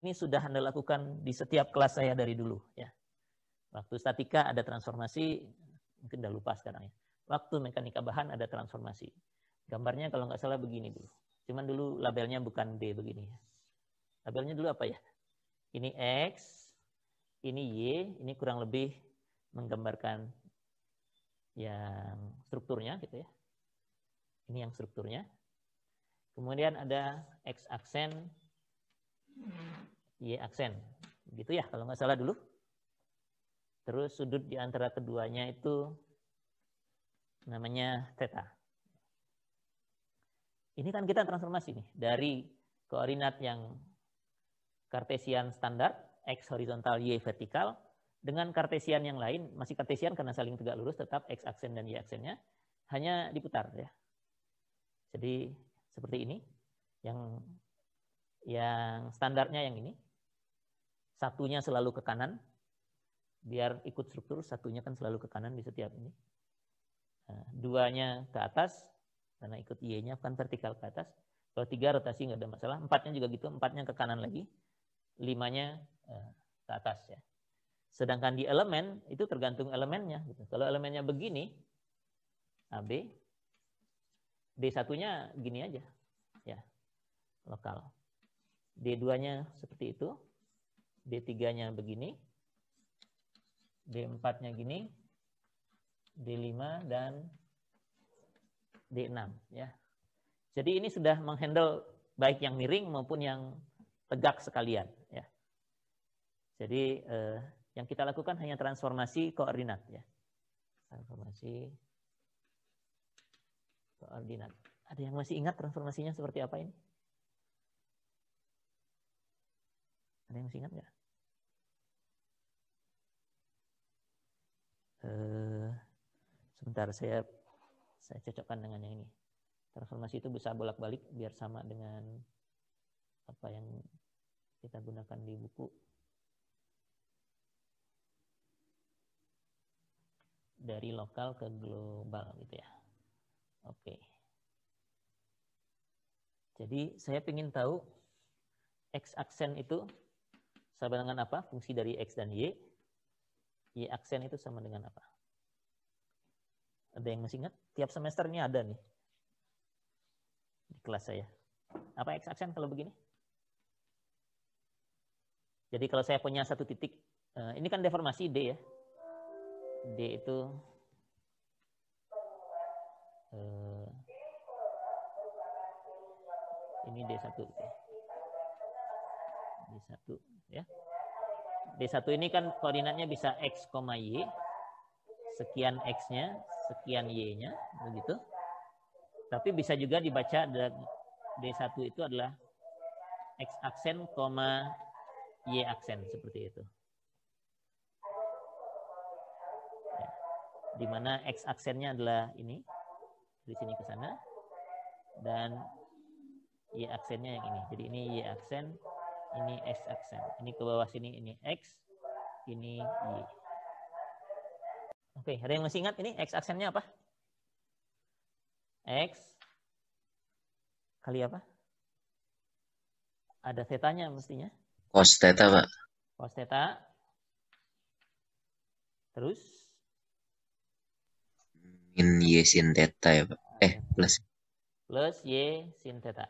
ini sudah Anda lakukan di setiap kelas saya dari dulu. Ya. Waktu statika ada transformasi, mungkin udah lupa sekarang ya. Waktu mekanika bahan ada transformasi. Gambarnya kalau nggak salah begini dulu. Cuman dulu labelnya bukan D begini. Labelnya dulu apa ya? Ini X, ini Y, ini kurang lebih menggambarkan yang strukturnya gitu ya. Ini yang strukturnya. Kemudian ada X aksen, Y aksen. Gitu ya kalau nggak salah dulu. Terus sudut di antara keduanya itu namanya theta. Ini kan kita transformasi nih dari koordinat yang Kartesian standar, X horizontal, Y vertikal, dengan Kartesian yang lain, masih Kartesian karena saling tegak lurus, tetap X aksen dan Y aksennya, hanya diputar ya. Jadi seperti ini, yang standarnya yang ini, satunya selalu ke kanan, biar ikut struktur, satunya kan selalu ke kanan di setiap ini. Nah, duanya ke atas, karena ikut Y-nya kan vertikal ke atas. Kalau 3 rotasi nggak ada masalah, 4-nya juga gitu, 4-nya ke kanan lagi, 5-nya ke atas ya. Sedangkan di elemen itu tergantung elemennya. Gitu. Kalau elemennya begini, AB, D1-nya gini aja, ya lokal. D2-nya seperti itu, D3-nya begini, D4-nya gini, D5 dan D6 ya. Jadi ini sudah menghandle baik yang miring maupun yang tegak sekalian ya. Jadi yang kita lakukan hanya transformasi koordinat ya. Transformasi koordinat. Ada yang masih ingat transformasinya seperti apa ini? Ada yang masih ingat nggak? Sebentar saya cocokkan dengan yang ini. Transformasi itu bisa bolak-balik biar sama dengan apa yang kita gunakan di buku. Dari lokal ke global gitu ya. Oke. Jadi saya ingin tahu X aksen itu sama dengan apa? Fungsi dari X dan Y. Y aksen itu sama dengan apa? Ada yang masih ingat? Tiap semester ini ada nih. Di kelas saya. Apa X aksen kalau begini? Jadi kalau saya punya satu titik, ini kan deformasi D ya. D itu ini D1 D1 ya. D1 ini kan koordinatnya bisa X, Y, sekian X-nya, sekian Y-nya, begitu. Tapi bisa juga dibaca D1 itu adalah X aksen, Y aksen, seperti itu. Ya. Di mana X aksennya adalah ini, dari sini ke sana, dan Y aksennya yang ini. Jadi ini Y aksen, ini X aksen. Ini ke bawah sini, ini X, ini Y. Oke, ada yang masih ingat ini X aksennya apa? X kali apa? Ada tetanya mestinya. Cos theta, Pak. Cos theta. Terus? Min Y sin theta ya, Pak. Plus. Plus Y sin theta.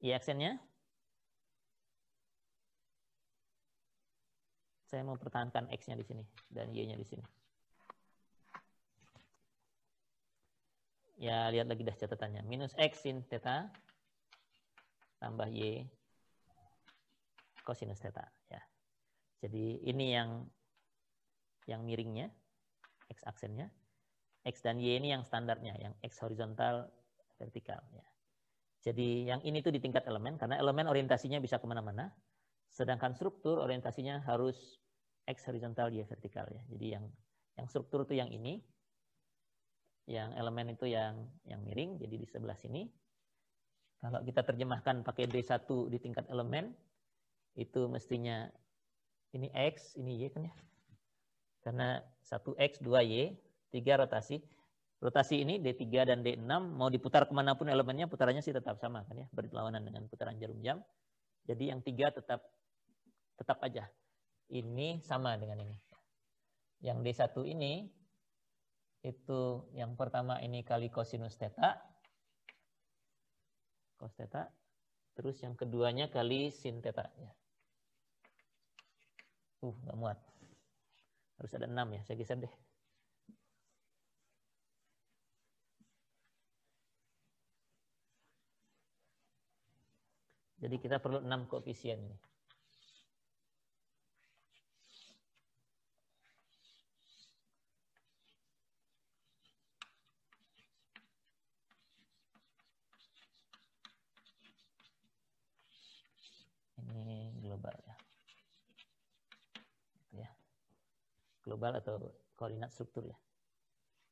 Y aksennya? Saya mau pertahankan X-nya di sini dan Y-nya di sini. Ya, lihat lagi dah catatannya. Minus X sin theta tambah Y cosinus theta. Ya. Jadi ini yang miringnya, X aksennya. X dan Y ini yang standarnya, yang X horizontal, vertikal. Ya. Jadi yang ini tuh di tingkat elemen, karena elemen orientasinya bisa kemana-mana. Sedangkan struktur orientasinya harus X horizontal, Y vertikal. Ya. Jadi yang struktur itu yang ini. Yang elemen itu yang miring, jadi di sebelah sini. Kalau kita terjemahkan pakai D1 di tingkat elemen, itu mestinya ini X, ini Y kan ya. Karena 1X, 2Y, 3 rotasi. Rotasi ini D3 dan D6 mau diputar kemanapun elemennya, putarannya sih tetap sama kan ya, berlawanan dengan putaran jarum jam. Jadi yang 3 tetap aja. Ini sama dengan ini. Yang D1 ini, itu yang pertama ini kali kosinus theta. Cos theta. Terus yang keduanya kali sin theta. Ya. Nggak muat. Harus ada 6 ya, saya geser deh. Jadi kita perlu 6 koefisien ini. Ini global ya. Gitu ya. Global atau koordinat struktur ya.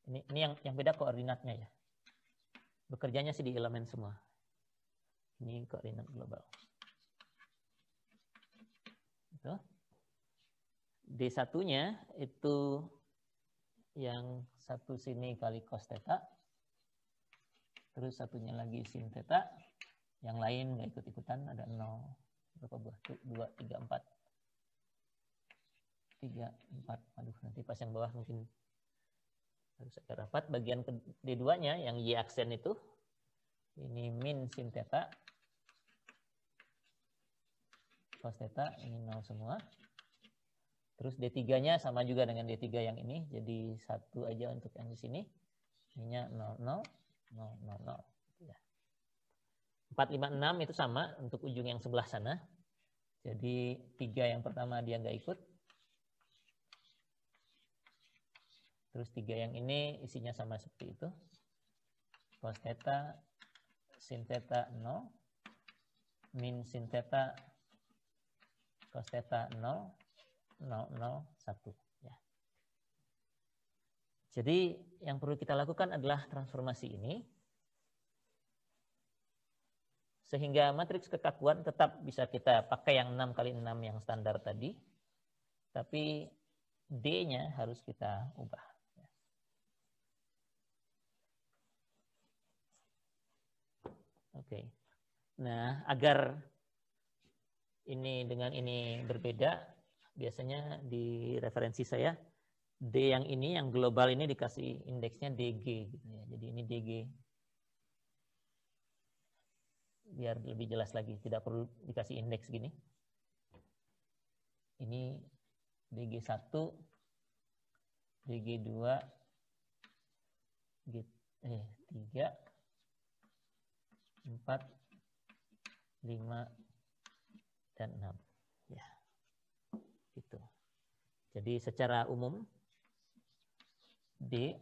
Ini yang beda koordinatnya ya. Bekerjanya sih di elemen semua. Ini koordinat global. Itu. D1-nya itu yang satu sini kali cos theta. Terus satunya lagi sin theta. Yang lain nggak ikut-ikutan, ada 0. Berapa buah? 2, 3, 4. 3, 4. Aduh, nanti pas yang bawah mungkin harus agak rapat. Bagian D2-nya yang Y aksen itu. Ini min sin theta. Cos theta, ini 0 semua. Terus D3-nya sama juga dengan D3 yang ini. Jadi 1 aja untuk yang di sini. Ininya 0, 0, 0, 0, 0. 4, 5, 6 itu sama untuk ujung yang sebelah sana. Jadi 3 yang pertama dia nggak ikut. Terus 3 yang ini isinya sama seperti itu. Cos theta, sin theta 0, min sin theta, cos theta 0, 0, 0, 1. Ya. Jadi yang perlu kita lakukan adalah transformasi ini. Sehingga matriks kekakuan tetap bisa kita pakai yang 6 kali 6 yang standar tadi. Tapi D-nya harus kita ubah. Oke. Nah, agar ini dengan ini berbeda, biasanya di referensi saya, D yang ini, yang global ini dikasih indeksnya DG. Gitu ya. Jadi ini DG. Biar lebih jelas lagi, tidak perlu dikasih indeks gini. Ini DG1, DG2, G3, 4, 5, dan 6. Ya. Gitu. Jadi secara umum D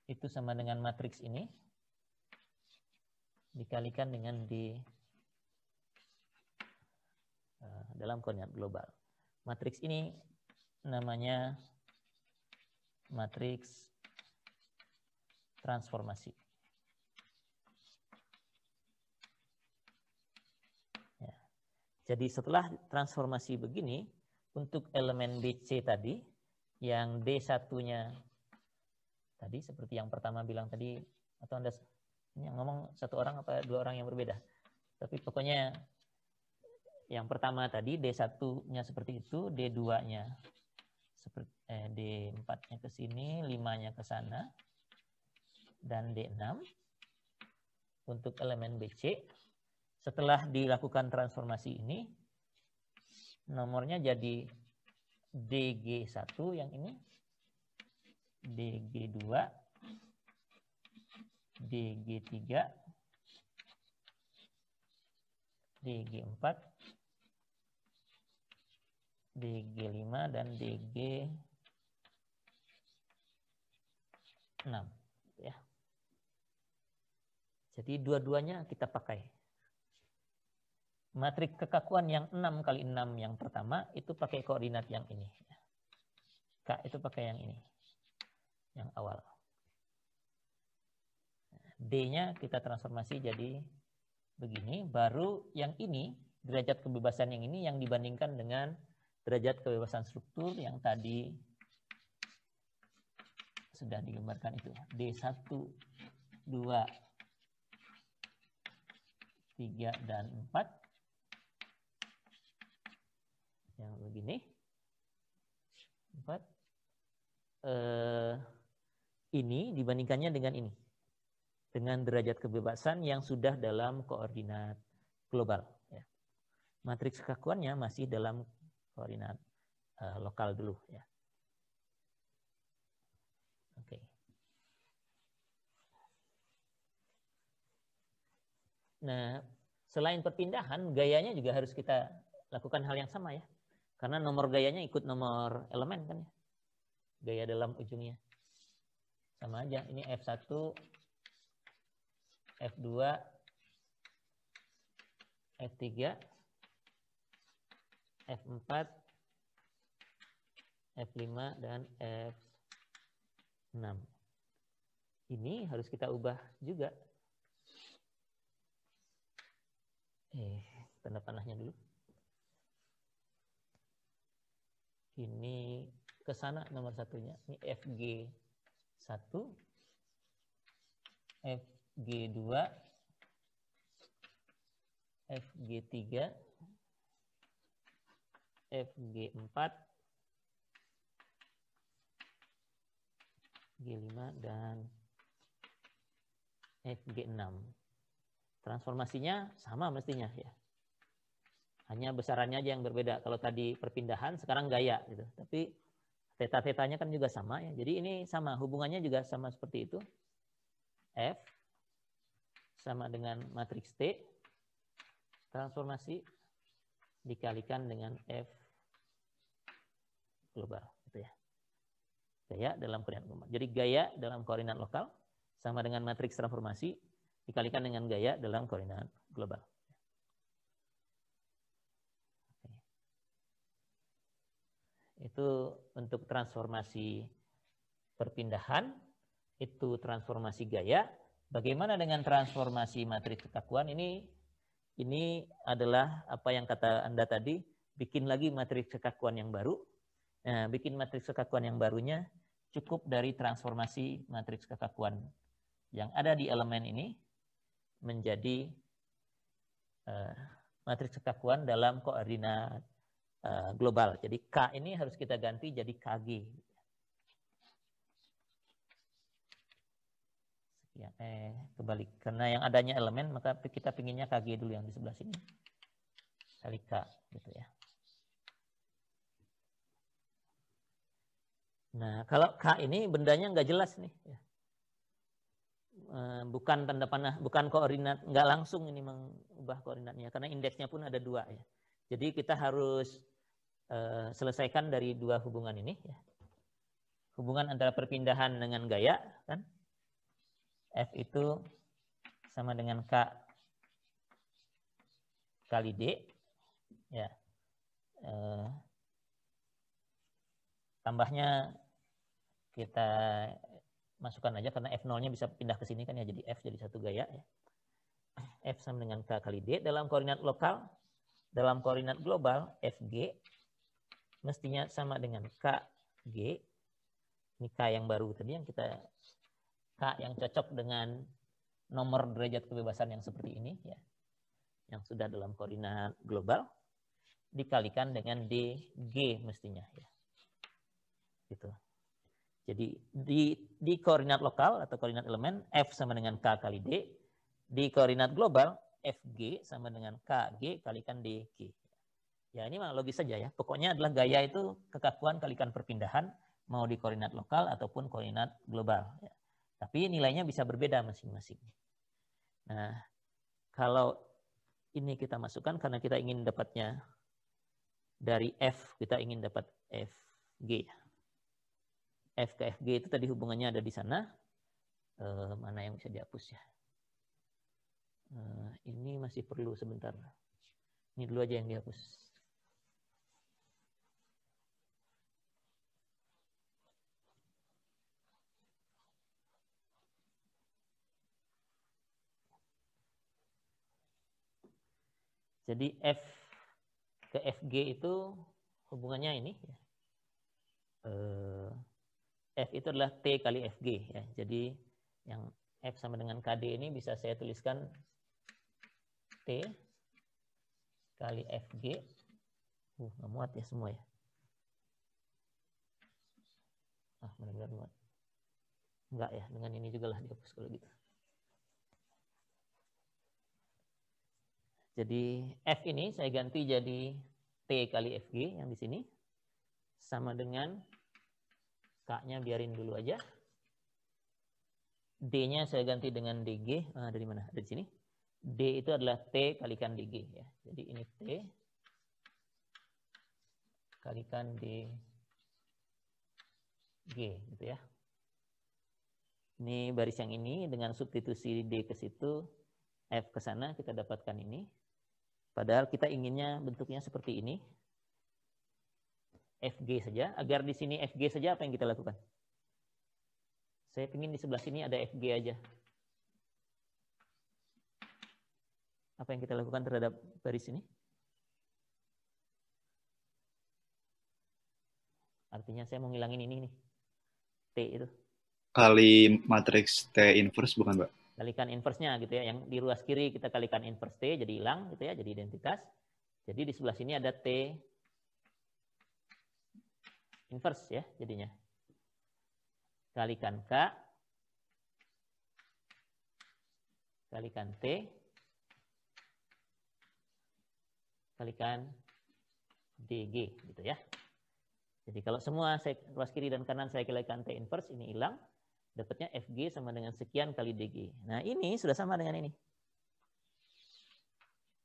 itu sama dengan matriks ini dikalikan dengan D dalam koordinat global. Matriks ini namanya matriks transformasi. Ya. Jadi setelah transformasi begini, untuk elemen BC tadi, yang D1-nya tadi, seperti yang pertama bilang tadi, atau Anda yang ngomong satu orang apa 2 orang yang berbeda. Tapi pokoknya yang pertama tadi D1-nya seperti itu, D2-nya seperti D4-nya ke sini, 5-nya ke sana, dan D6 untuk elemen BC. Setelah dilakukan transformasi ini, nomornya jadi DG1 yang ini, DG2, DG3, DG4, DG5, dan DG6. Ya. Jadi dua-duanya kita pakai. Matriks kekakuan yang 6 kali 6 yang pertama itu pakai koordinat yang ini. K itu pakai yang ini. Yang awal. D-nya kita transformasi jadi begini. Baru yang ini, derajat kebebasan yang ini yang dibandingkan dengan derajat kebebasan struktur yang tadi sudah digambarkan itu. D1, 2, 3, dan 4. begini. 4. Ini dibandingkannya dengan ini. Dengan derajat kebebasan yang sudah dalam koordinat global. Ya. Matriks kekakuannya masih dalam koordinat lokal dulu. Ya. Oke. Nah, selain perpindahan, gayanya juga harus kita lakukan hal yang sama ya. Karena nomor gayanya ikut nomor elemen kan ya. Gaya dalam ujungnya. Sama aja, ini F1, F2, F3, F4, F5, dan F6. Ini harus kita ubah juga. Tanda panahnya dulu. Ini ke sana nomor satunya. Ini FG1, FG2, FG3, FG4, G5, dan FG6. Transformasinya sama mestinya ya. Hanya besarannya aja yang berbeda. Kalau tadi perpindahan, sekarang gaya gitu. Tapi theta-thetanya kan juga sama ya. Jadi ini sama, hubungannya juga sama seperti itu. F sama dengan matriks T, transformasi dikalikan dengan F global gitu ya. Gaya dalam koordinat global. Jadi gaya dalam koordinat lokal sama dengan matriks transformasi dikalikan dengan gaya dalam koordinat global. Itu untuk transformasi perpindahan, itu transformasi gaya. Bagaimana dengan transformasi matriks kekakuan? Ini adalah apa yang kata Anda tadi, bikin lagi matriks kekakuan yang baru. Nah, bikin matriks kekakuan yang barunya cukup dari transformasi matriks kekakuan yang ada di elemen ini menjadi matriks kekakuan dalam koordinat global. Jadi K ini harus kita ganti jadi KG. Sekian, kebalik. Karena yang adanya elemen, maka kita pinginnya KG dulu yang di sebelah sini. Kali K, gitu ya. Nah, kalau K ini bendanya nggak jelas nih. Bukan tanda panah, bukan koordinat, nggak langsung ini mengubah koordinatnya. Karena indeksnya pun ada 2 ya. Jadi kita harus selesaikan dari 2 hubungan ini. Ya. Hubungan antara perpindahan dengan gaya, kan? F itu sama dengan K kali D. Ya. Tambahnya kita masukkan aja karena F0-nya bisa pindah ke sini kan ya. Jadi F jadi satu gaya. Ya. F sama dengan K kali D dalam koordinat lokal. Dalam koordinat global, FG mestinya sama dengan KG. Ini K yang baru tadi yang kita, K yang cocok dengan nomor derajat kebebasan yang seperti ini. Ya, yang sudah dalam koordinat global. Dikalikan dengan DG mestinya. Ya. Gitu. Jadi di koordinat lokal atau koordinat elemen, F sama dengan K kali D. Di koordinat global, FG sama dengan KG kalikan DG. Ya ini mah logis saja ya. Pokoknya adalah gaya itu kekakuan kalikan perpindahan mau di koordinat lokal ataupun koordinat global. Ya. Tapi nilainya bisa berbeda masing-masing. Nah kalau ini kita masukkan karena kita ingin dapatnya dari F, kita ingin dapat FG. F ke FG itu tadi hubungannya ada di sana. Mana yang bisa dihapus ya? Ini masih perlu sebentar. Ini dulu aja yang dihapus. Jadi F ke FG itu hubungannya ini. F itu adalah T kali FG. Ya. Jadi yang F sama dengan KD ini bisa saya tuliskan T kali FG Nggak muat ya semua ya. Benar-benar muat. Enggak ya, dengan ini juga lah dihapus kalau gitu. Jadi F ini saya ganti jadi T kali FG yang di sini. Sama dengan K-nya biarin dulu aja. D-nya saya ganti dengan DG. Dari mana? Dari sini. D itu adalah T kalikan DG. Ya. Jadi ini T kalikan DG. Gitu ya. Ini baris yang ini dengan substitusi D ke situ, F ke sana, kita dapatkan ini. Padahal kita inginnya bentuknya seperti ini. FG saja. Agar di sini FG saja, apa yang kita lakukan? Saya ingin di sebelah sini ada FG aja. Apa yang kita lakukan terhadap baris ini? Artinya saya mau ngilangin ini nih. T itu. Kali matriks T inverse bukan, Pak? Kalikan inverse-nya gitu ya. Yang di ruas kiri kita kalikan inverse T jadi hilang gitu ya, jadi identitas. Jadi di sebelah sini ada T inverse ya jadinya. Kalikan K kalikan T kalikan DG gitu ya. Jadi kalau semua saya ruas kiri dan kanan saya kalikan T inverse ini hilang. Dapatnya FG sama dengan sekian kali DG. Nah ini sudah sama dengan ini.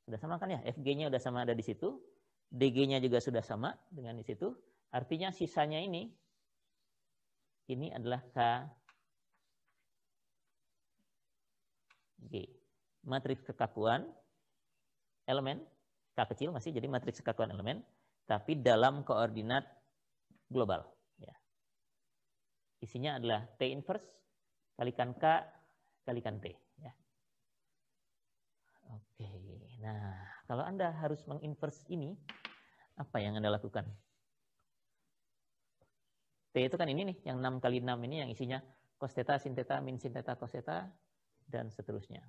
Sudah sama kan ya? FG-nya sudah sama ada di situ. DG-nya juga sudah sama dengan di situ. Artinya sisanya ini adalah KG. Matriks kekakuan elemen, K kecil masih jadi matriks kekakuan elemen, tapi dalam koordinat global. Isinya adalah T inverse kalikan K kalikan T. Ya. Oke, nah kalau Anda harus menginverse ini, apa yang Anda lakukan? T itu kan ini nih, yang 6 kali 6 ini yang isinya cos theta, sin theta, min sin theta, cos theta, dan seterusnya.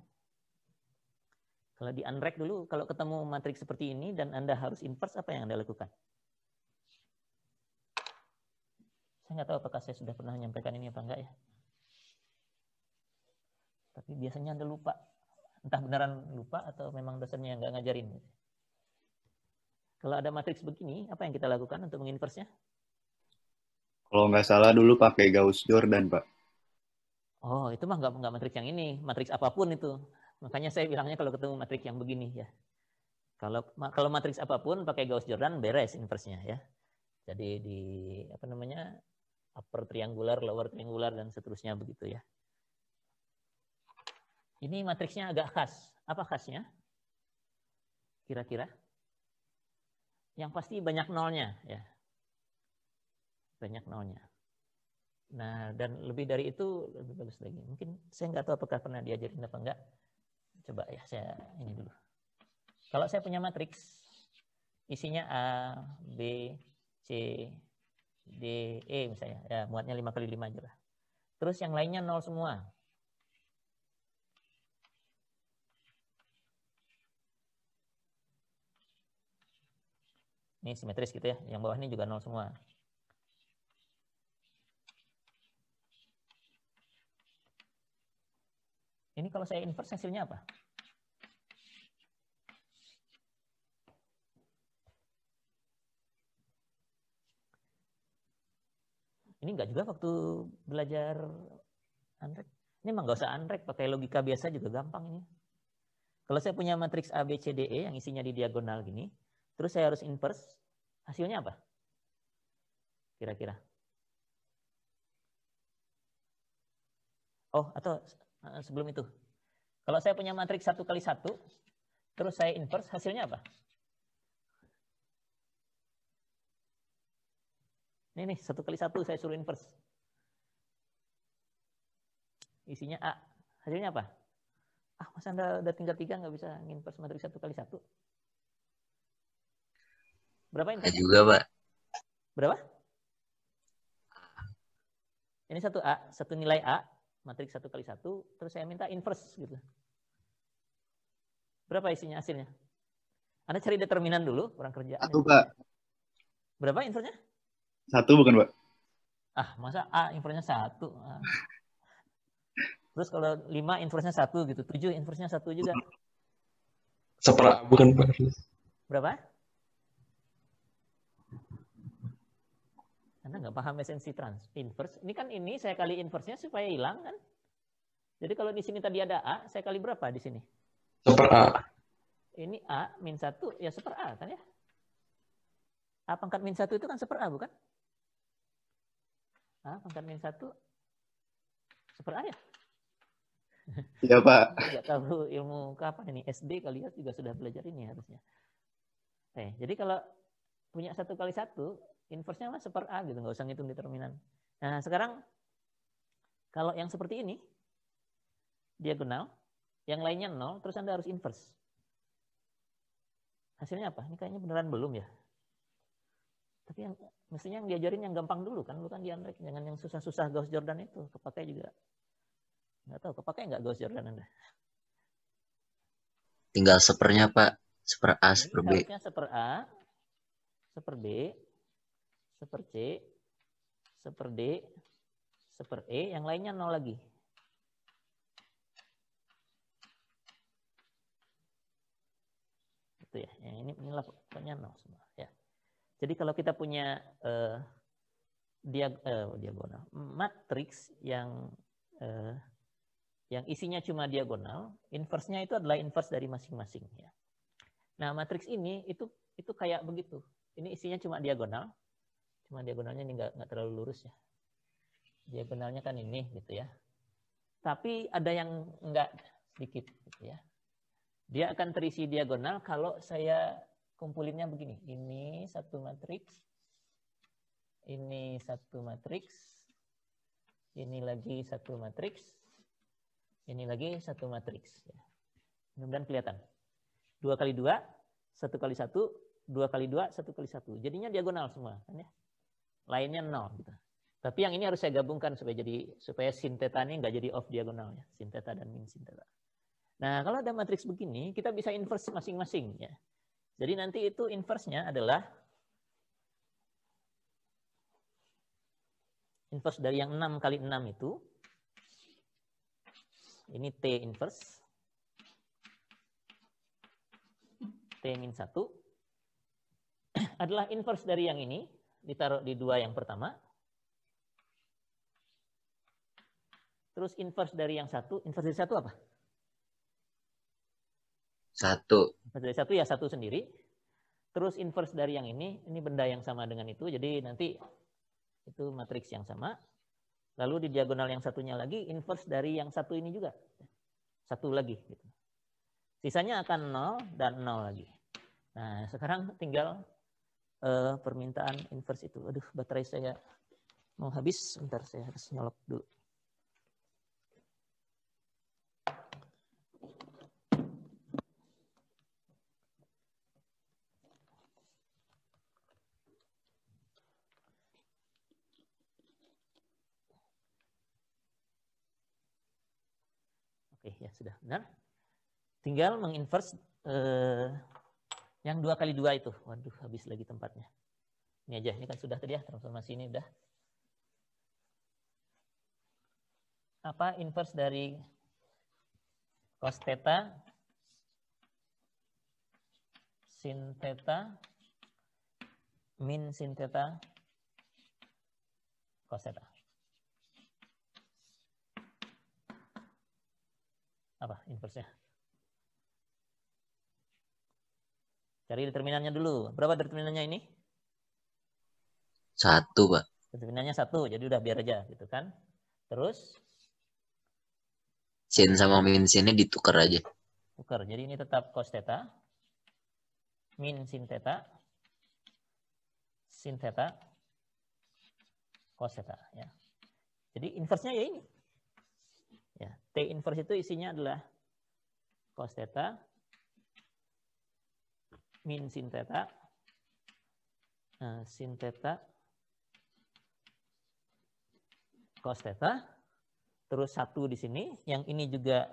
Kalau di unrack dulu, kalau ketemu matriks seperti ini dan Anda harus inverse, apa yang Anda lakukan? Saya nggak tahu apakah saya sudah pernah menyampaikan ini apa enggak ya. Tapi biasanya Anda lupa. Entah beneran lupa atau memang dosennya nggak ngajarin. Kalau ada matriks begini, apa yang kita lakukan untuk menginverse-nya? Kalau nggak salah dulu pakai Gauss-Jordan, Pak. Oh, itu mah nggak matriks yang ini. Matriks apapun itu. Makanya saya bilangnya kalau ketemu matriks yang begini ya. Kalau matriks apapun pakai Gauss-Jordan beres inverse-nya ya. Jadi di apa namanya? Upper triangular, lower triangular, dan seterusnya begitu ya. Ini matriksnya agak khas. Apa khasnya? Kira-kira? Yang pasti banyak nolnya ya. Banyak nolnya. Nah, dan lebih dari itu lebih bagus lagi. Mungkin saya nggak tahu apakah pernah diajarin apa enggak. Coba ya saya ini dulu. Kalau saya punya matriks isinya A, B, C, D, E misalnya. Ya, muatnya 5 kali 5 aja lah. Terus yang lainnya 0 semua. Ini simetris gitu ya. Yang bawah ini juga 0 semua. Ini kalau saya inverse hasilnya apa? Ini enggak juga waktu belajar unrack. Ini emang nggak usah unrack, pakai logika biasa juga gampang ini. Kalau saya punya matriks A, B, C, D, E yang isinya di diagonal gini, terus saya harus inverse, hasilnya apa? Kira-kira. Oh, atau sebelum itu. Kalau saya punya matriks 1 kali 1, terus saya inverse, hasilnya apa? Ini nih, 1 kali 1 saya suruh inverse. Isinya A. Hasilnya apa? Mas Anda udah tinggal 3 nggak bisa inverse matriks 1 kali 1. Berapa inverse? Juga, Pak. Berapa? Ini 1A, satu nilai A, matriks 1 kali 1, terus saya minta inverse gitu. Berapa isinya hasilnya? Anda cari determinan dulu, orang kerjaan. 1, Pak. Berapa inversnya? 1 bukan, Pak? Ah, masa A inversnya 1? Ah. Terus kalau 5 inversnya 1 gitu, 7 inversnya 1 juga. Seper A bukan Pak? Berapa? Anda nggak paham esensi inverse. Ini kan ini saya kali inversenya supaya hilang kan. Jadi kalau di sini tadi ada A, saya kali berapa di sini? Seper A. Ini A min 1 ya seper A kan ya. A pangkat min 1 itu kan seper A bukan? A pangkat min 1 seper A ya? Iya, Pak. Nggak tahu ilmu kapan ini. SD kali ya juga sudah belajar ini harusnya. Jadi kalau punya 1 kali 1, inversenya mah seper A gitu, nggak usah ngitung determinan. Nah sekarang kalau yang seperti ini, diagonal, yang lainnya 0, terus Anda harus inverse. Hasilnya apa? Ini kayaknya beneran belum ya. Tapi yang mestinya yang diajarin yang gampang dulu kan, bukan di Andrek. Jangan yang susah-susah Gauss Jordan itu, kepakai juga. Nggak tahu, kepakai nggak Gauss Jordan Anda? Tinggal sepernya, Pak. Seper A, Ini seper B. harusnya seper A, seper B, seper C, seper D, seper E, yang lainnya 0 lagi. Itu ya, yang inilah pokoknya 0 semua ya. Jadi kalau kita punya diagonal matriks yang isinya cuma diagonal, inverse-nya itu adalah inverse dari masing-masing ya. Nah, matriks ini itu kayak begitu. Ini isinya cuma diagonal. Cuma diagonalnya ini nggak terlalu lurus ya. Diagonalnya kan ini gitu ya. Tapi ada yang enggak sedikit gitu ya. Dia akan terisi diagonal kalau saya kumpulinnya begini. Ini satu matriks. Ini satu matriks. Ini lagi satu matriks. Ini lagi satu matriks. Mudah-mudahan kelihatan. 2 kali 2, 1 kali 1, 2 kali 2, 1 kali 1. Jadinya diagonal semua. Kan ya? Lainnya 0. Gitu. Tapi yang ini harus saya gabungkan supaya sin theta ini nggak jadi off diagonal. Ya. Sin theta dan min sin theta. Nah, kalau ada matriks begini, kita bisa inverse masing-masing. Ya. Jadi nanti itu inverse-nya adalah inverse dari yang 6 kali 6 itu. Ini T inverse. T-1 adalah inverse dari yang ini, ditaruh di 2 yang pertama. Terus inverse dari yang 1, inverse dari 1 apa? 1. Inverse dari 1 ya 1 sendiri. Terus inverse dari yang ini benda yang sama dengan itu, jadi nanti itu matriks yang sama. Lalu di diagonal yang satunya lagi, inverse dari yang 1 ini juga. 1 lagi. Gitu. Sisanya akan 0 dan 0 lagi. Nah, sekarang tinggal permintaan inverse itu. Aduh, baterai saya mau habis. Bentar, saya harus nyolok dulu. Oke, ya sudah benar. Tinggal menginverse yang 2 kali 2 itu. Waduh, habis lagi tempatnya. Ini aja, ini kan sudah tadi ya, transformasi ini udah. Apa inverse dari cos theta, sin theta, min sin theta, cos theta. Apa inverse-nya? Cari determinannya dulu. Berapa determinannya ini? 1, Pak. Determinannya 1, jadi udah biar aja gitu kan. Terus Sin sama min sinnya ditukar aja. tukar. Jadi ini tetap cos theta, min sin theta, cos theta. Ya. Jadi inverse-nya ya ini. Ya, T inverse itu isinya adalah cos theta, min sin theta, cos theta, terus 1 di sini, yang ini juga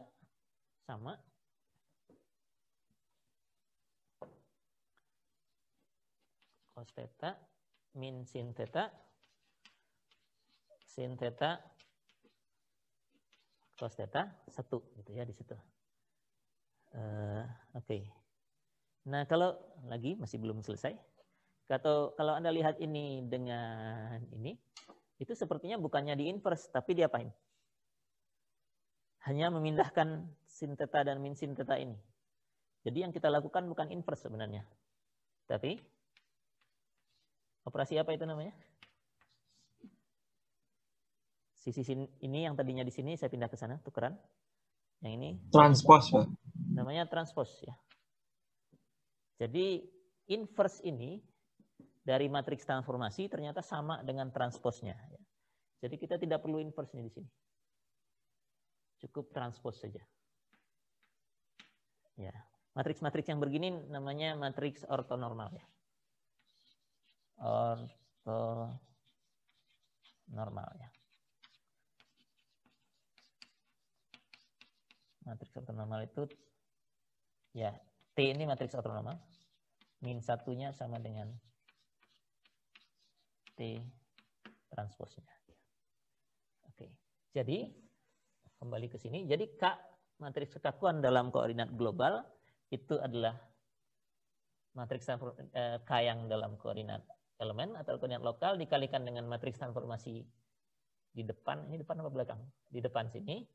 sama. Cos theta, min sin theta cos theta 1 gitu ya di situ. Oke. Nah, kalau lagi masih belum selesai. Kalau Anda lihat ini dengan ini, itu sepertinya bukannya di inverse, tapi diapain? Hanya memindahkan sin theta dan min sin theta ini. Jadi yang kita lakukan bukan inverse sebenarnya. Tapi operasi apa itu namanya? Sisi ini yang tadinya di sini saya pindah ke sana, tukeran. Yang ini Transpose, Pak. namanya transpose ya. Jadi inverse ini dari matriks transformasi ternyata sama dengan transposnya. Ya. Jadi kita tidak perlu inverse-nya di sini. Cukup transpose saja. Ya. Matriks-matriks yang begini namanya matriks ortonormal ya. Ortonormal ya. Matriks ortonormal itu ya T ini matriks ortonormal. Min satunya sama dengan T transposnya. Oke. Jadi kembali ke sini. Jadi K matriks kekakuan dalam koordinat global itu adalah matriks K yang dalam koordinat elemen atau koordinat lokal dikalikan dengan matriks transformasi di depan. Ini depan apa belakang? Di depan sini.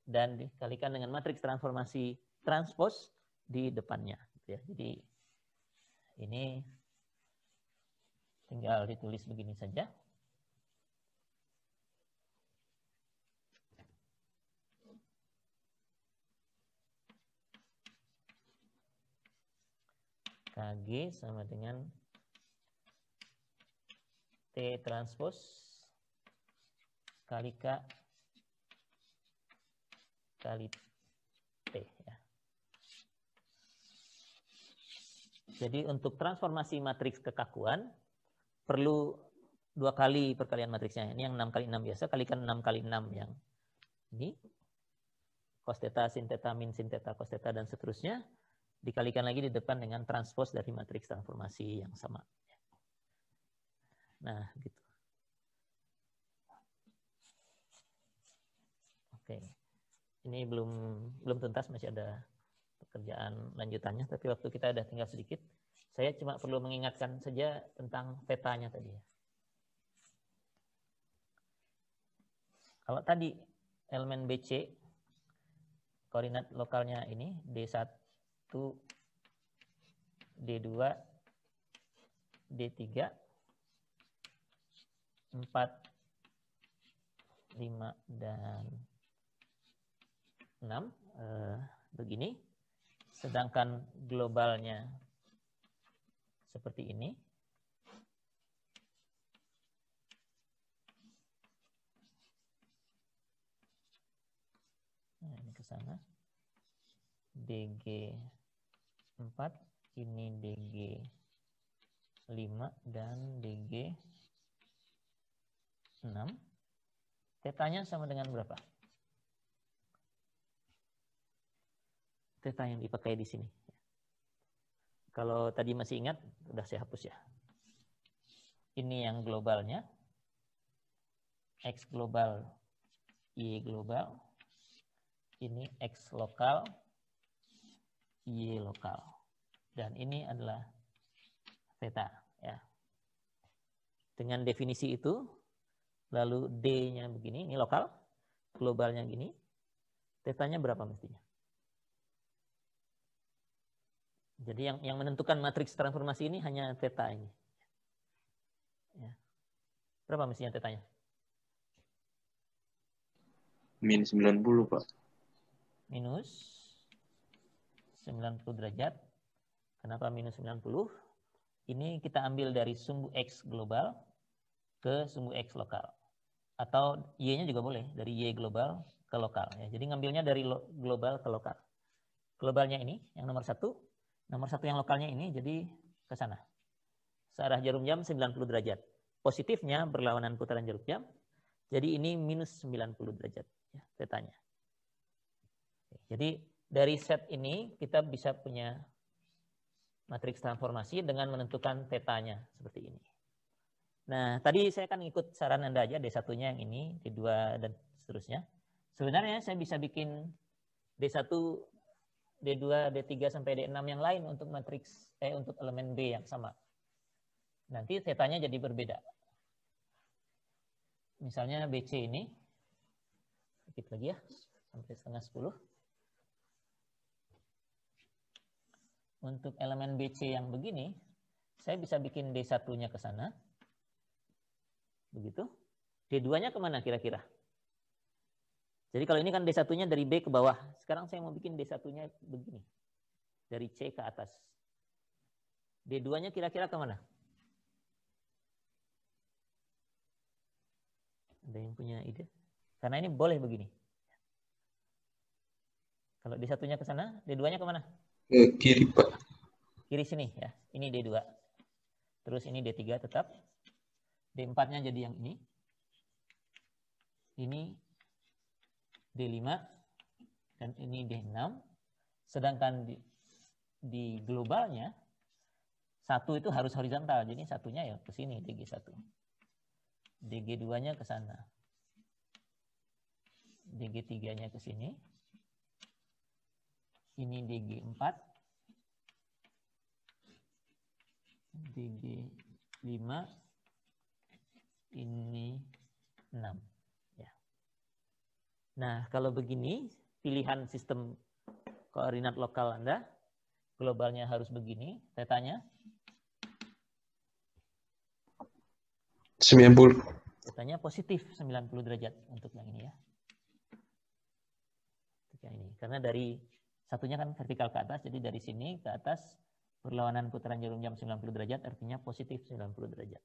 Dan dikalikan dengan matriks transformasi transpose di depannya. Gitu ya. Jadi ini tinggal ditulis begini saja. KG sama dengan T transpose kali K kali T ya. Jadi untuk transformasi matriks kekakuan perlu 2 kali perkalian matriksnya. Ini yang 6 kali 6 biasa, kalikan 6 kali 6 yang ini. Cos theta, sin theta, min sin theta, cos theta, dan seterusnya. Dikalikan lagi di depan dengan transpose dari matriks transformasi yang sama. Nah, gitu. Oke. Ini belum tuntas, masih ada pekerjaan lanjutannya, tapi waktu kita ada tinggal sedikit. Saya cuma perlu mengingatkan saja tentang petanya tadi. Kalau tadi elemen BC, koordinat lokalnya ini D1, D2, D3, 4, 5, dan 6 begini, sedangkan globalnya seperti ini. Nah, ini ke sana. DG 4, ini DG 5 dan DG 6. Tetanya sama dengan berapa? Theta yang dipakai di sini. Kalau tadi masih ingat, udah saya hapus ya. Ini yang globalnya. X global, Y global. Ini X lokal, Y lokal. Dan ini adalah theta. Ya. Dengan definisi itu, lalu D-nya begini, ini lokal, globalnya gini. Tetanya berapa mestinya? Jadi yang menentukan matriks transformasi ini hanya theta ini. Ya. Berapa mestinya tetanya? Min 90, Pak. Minus 90 derajat. Kenapa minus 90? Ini kita ambil dari sumbu X global ke sumbu X lokal. Atau Y-nya juga boleh, dari Y global ke lokal. Ya. Jadi ngambilnya dari global ke lokal. Globalnya ini, yang nomor 1. Nomor 1 yang lokalnya ini, jadi ke sana. Searah jarum jam 90 derajat. Positifnya berlawanan putaran jarum jam. Jadi ini minus 90 derajat. Ya, tetanya. Jadi dari set ini kita bisa punya matriks transformasi dengan menentukan tetanya seperti ini. Nah, tadi saya kan ikut saran Anda aja, D1-nya yang ini, D2 dan seterusnya. Sebenarnya saya bisa bikin D1, D2, D3 sampai D6 yang lain untuk matriks untuk elemen B yang sama. Nanti tetanya jadi berbeda. Misalnya BC ini, sedikit lagi ya, sampai setengah 10. Untuk elemen BC yang begini, saya bisa bikin D1-nya ke sana. Begitu. D2-nya kemana kira-kira? Jadi kalau ini kan D1-nya dari B ke bawah. Sekarang saya mau bikin D1-nya begini. Dari C ke atas. D2-nya kira-kira kemana? Ada yang punya ide? Karena ini boleh begini. Kalau D1-nya ke sana, D2-nya kemana? Ke kiri, Pak. Kiri sini ya. Ini D2. Terus ini D3 tetap. D4-nya jadi yang ini. Ini D5 dan ini D6. Sedangkan di globalnya 1 itu harus horizontal. Jadi satunya ya ke sini DG1. DG2-nya ke sana. DG3-nya ke sini. Ini DG4. DG5. Ini 6. Ya. Nah, kalau begini, pilihan sistem koordinat lokal Anda, globalnya harus begini, tetanya 90. tetanya positif 90 derajat untuk yang ini ya. Untuk yang ini. Karena dari satunya kan vertikal ke atas, jadi dari sini ke atas perlawanan putaran jarum jam 90 derajat artinya positif 90 derajat.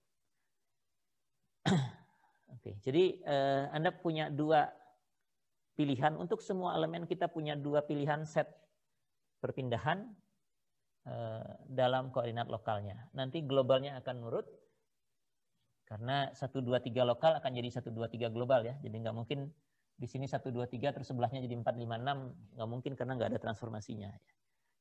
Oke, jadi Anda punya dua pilihan. Untuk semua elemen kita punya dua pilihan set perpindahan dalam koordinat lokalnya. Nanti globalnya akan nurut. Karena 1, 2, 3 lokal akan jadi 1, 2, 3 global ya. Jadi nggak mungkin di sini 1, 2, 3 terus sebelahnya jadi 4, 5, 6. Nggak mungkin karena nggak ada transformasinya.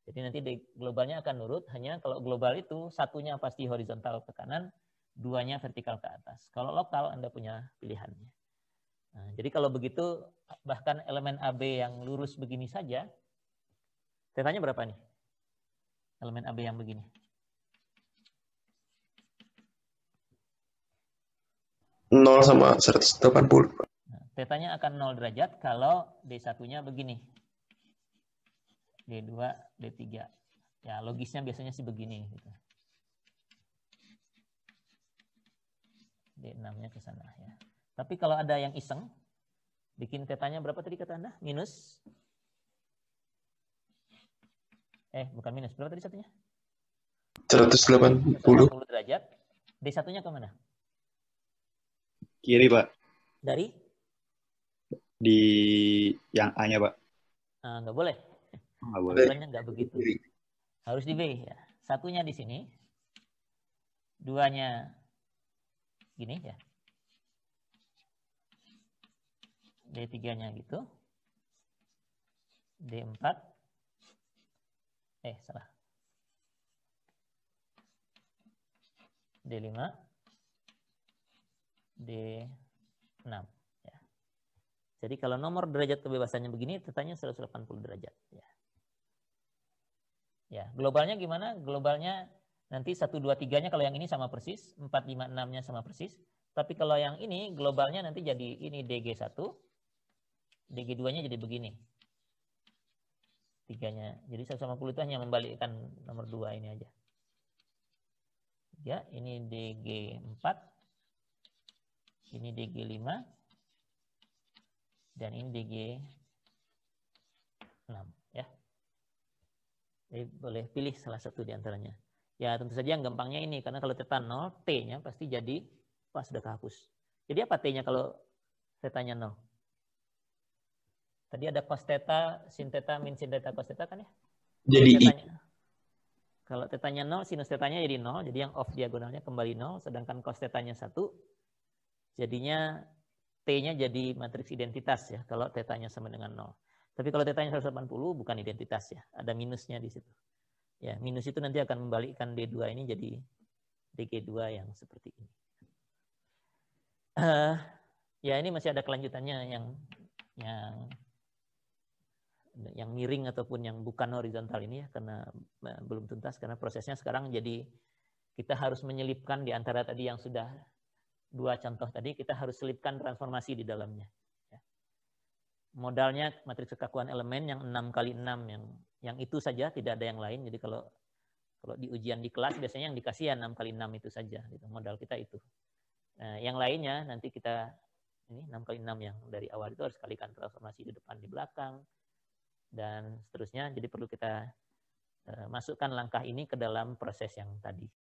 Jadi nanti globalnya akan nurut. Hanya kalau global itu satunya pasti horizontal ke kanan, duanya vertikal ke atas. Kalau lokal Anda punya pilihannya. Nah, jadi kalau begitu bahkan elemen AB yang lurus begini saja, tetanya berapa nih? Elemen AB yang begini. Nol sama 180. Nah, tetanya akan 0 derajat kalau D1-nya begini. D2, D3. Ya, logisnya biasanya sih begini. Gitu. D6-nya ke sana. Ya. Tapi kalau ada yang iseng, bikin tetanya berapa tadi kata Anda? Minus. Bukan minus. Berapa tadi satunya? 180. 180 derajat. D1-nya kemana? Kiri, Pak. Dari? Di yang A-nya, Pak. Nggak boleh. Nggak boleh. Aturannya nggak begitu. Harus di B. Ya. Satunya di sini. Duanya gini ya. D3-nya gitu. D4. Salah. D5. D6 ya. Jadi kalau nomor derajat kebebasannya begini, tetanya 180 derajat ya. Ya, globalnya gimana? Globalnya nanti 1 2 3-nya kalau yang ini sama persis, 4 5 6-nya sama persis. Tapi kalau yang ini globalnya nanti jadi ini DG1, DG2-nya jadi begini. 3-nya. Jadi 180 itu hanya membalikkan nomor 2 ini aja. Ya, ini DG4. Ini DG5 dan ini DG6 ya. Jadi boleh pilih salah satu di antaranya. Ya tentu saja yang gampangnya ini karena kalau theta 0, T-nya pasti jadi sudah kehapus. Jadi apa T-nya kalau theta-nya 0? Tadi ada cos theta, sin theta, min sin theta, cos theta kan ya? Jadi kalau theta-nya 0, sinus theta-nya jadi 0, jadi yang off diagonalnya kembali 0, sedangkan cos theta-nya 1. Jadinya T-nya jadi matriks identitas ya, kalau tetanya sama dengan 0. Tapi kalau tetanya 180 bukan identitas ya, ada minusnya di situ. Ya, minus itu nanti akan membalikkan D2 ini jadi DG2 yang seperti ini. Ya ini masih ada kelanjutannya yang miring ataupun yang bukan horizontal ini ya, karena belum tuntas, karena prosesnya sekarang jadi kita harus menyelipkan di antara tadi yang sudah 2 contoh tadi, kita harus selipkan transformasi di dalamnya. Modalnya matriks kekakuan elemen yang 6x6 yang itu saja, tidak ada yang lain. Jadi kalau di ujian di kelas biasanya yang dikasih ya 6x6 itu saja gitu. Modal kita itu. Yang lainnya nanti kita ini 6x6 yang dari awal itu harus kalikan transformasi di depan di belakang dan seterusnya. Jadi perlu kita masukkan langkah ini ke dalam proses yang tadi.